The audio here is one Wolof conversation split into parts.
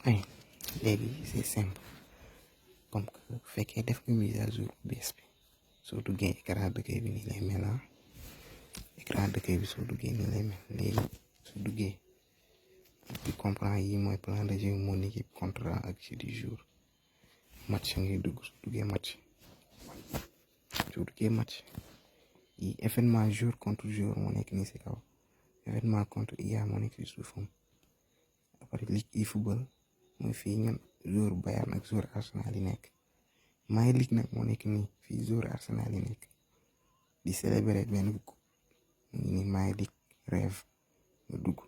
ay léegi c'est simple comme que bu fekkee def nga mise à jour bees bi soo duggee écran d'accueil bi nii lay mel écran d'accueil bi soo duggee nii lay mel léegi soo duggee tu comprends yi mooy plan de jeu mon équipe contrat ak jeu du jour match ngay dugg soo duggee match yi événement jour contre jour moo nekk nii si kaw événement contre IA moo nekk si suufam après ligue efootball mooy fii ñun jour Bayern ak jour Arsenal yi nekk my ligue nag moo nekk nii fii jour Arsenal yi nekk di célébrer benn coupe mu ngi nii my ligue rêve nga dugg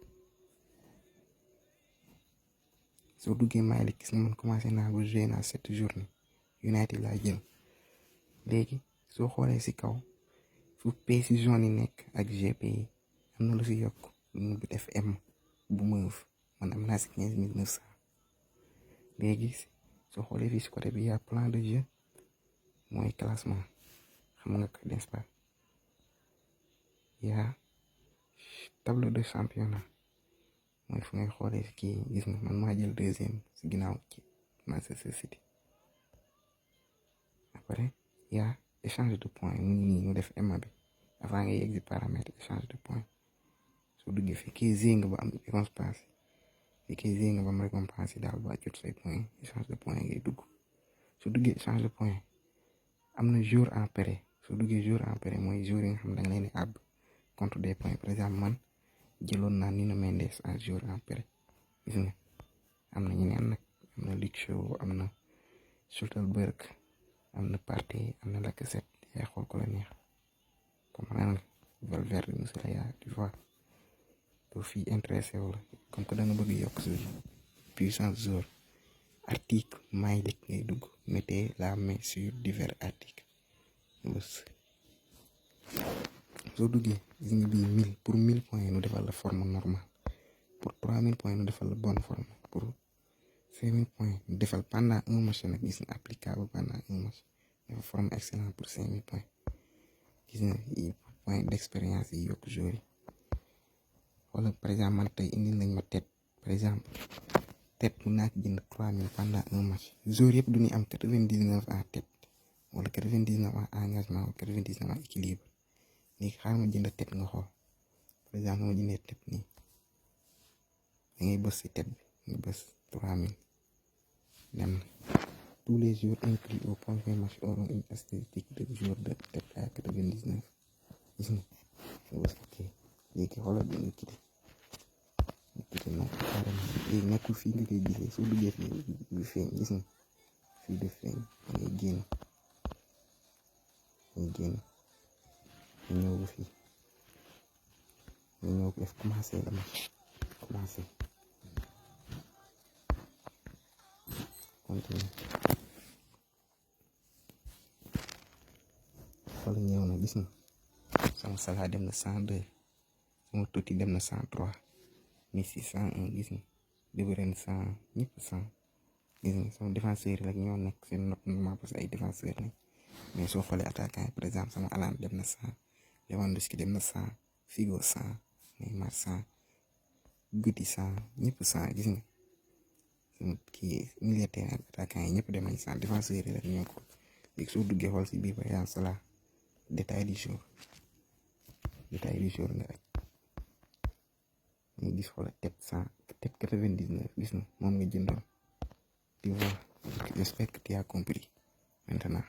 soo duggee my ligue gis nga man commencé naa ba joué naa 7 journée United laa jël léegi soo xoolee si kaw fu P si zone yi nekk ak GP yi am na lu si yokk lu mu def M bu meuf man am naa si 15900 léegi soo xoolee fii si côté bi yaa plan de jeu mooy classement xam nga ko n'est-ce pas yaa tableau de championnat mooy fu ngay xoolee si kii gis nga man maa jël deuxième si ginnaaw ci Manchester City après yaa échange de points mu ngi nii ñu def MA bi avant nga yegg si paramètre échange de points soo duggee fekkee zé nga ba am récompense fekkee zé nga ba am récompense daal ba jot say points échange de points ngay dugg soo duggee échange de points am na jour en prêt soo duggee jour en prêt mooy jour yi nga xam da nga leen di àbb contre des points par exemple man jëloon naa Nuno Mendes en jour en prêt gis nga am na ñeneen nag am na Luke Shaw am na Schallenberg am na Partey am na Lacazette yaa xool ko la neex comprendre nga Valverde Muslera yaa tu vois to fii intéressé wu la comme que da nga bëgg yokk sa puissance jour article my ligue ngay dugg mettez la main sur divers articles bës soo duggee gis nga bii 1000 pour 1000 points nu defal la forme normale pour 3000 points nu defal la bonne forme pour 5000 points nu defal pendant un match nag gis nga applicable pendant un match dafa forme excellent pour 5000 points gis nga yi point d'expérience yi yokk joueur yi wala par exemple man tey indil nañ ma tête par exemple tête mun naa ko jënd 3000 pendant un match joueur yëpp du ñu am 99 en tête wala 99 en engagement wala 99 en équilibre léegi xaaral ma jënd tête nga xool par exemple ma jëndee tête nii da ngay bës si tête bi nga bës 3000 dem na tous les jours inclus au premier match auront une statistique de jour de tête à 99 gis nga bës ok léegi xoolal bi nga quitté nag carrément léegi nekkul fii nga koy gisee soo duggee fii du feeñ gis nga fii du feeñ ngay génn ñëw fii ñu ñëw def commencé la match commencé continue xool ñëw na gis nga sama Salah dem na 102 sama Totti dem na 103 Messi 101 gis nga De Bruyne 100 ñëpp 100 gis nga sama défenseur yi rek ñoo nekk seen note normal parce que ay défenseur lañ mais soo xoolee attaquant yi par exemple sama Haaland dem na 100 Lewandowski dem na 100 Figo 100 Neymar 100 Guti 100 ñëpp 100 gis nga sama kii milieu terrain attaquant yi ñëpp dem nañ 100 défenseur yi rek ñoo ko léegi soo duggee xool si biir par exemple Salah détail du jour nga rek ñu gis xoolal tête 100 tête 99 gis na moom nga jëndoon tu vois j'espère que tu as compris maintenant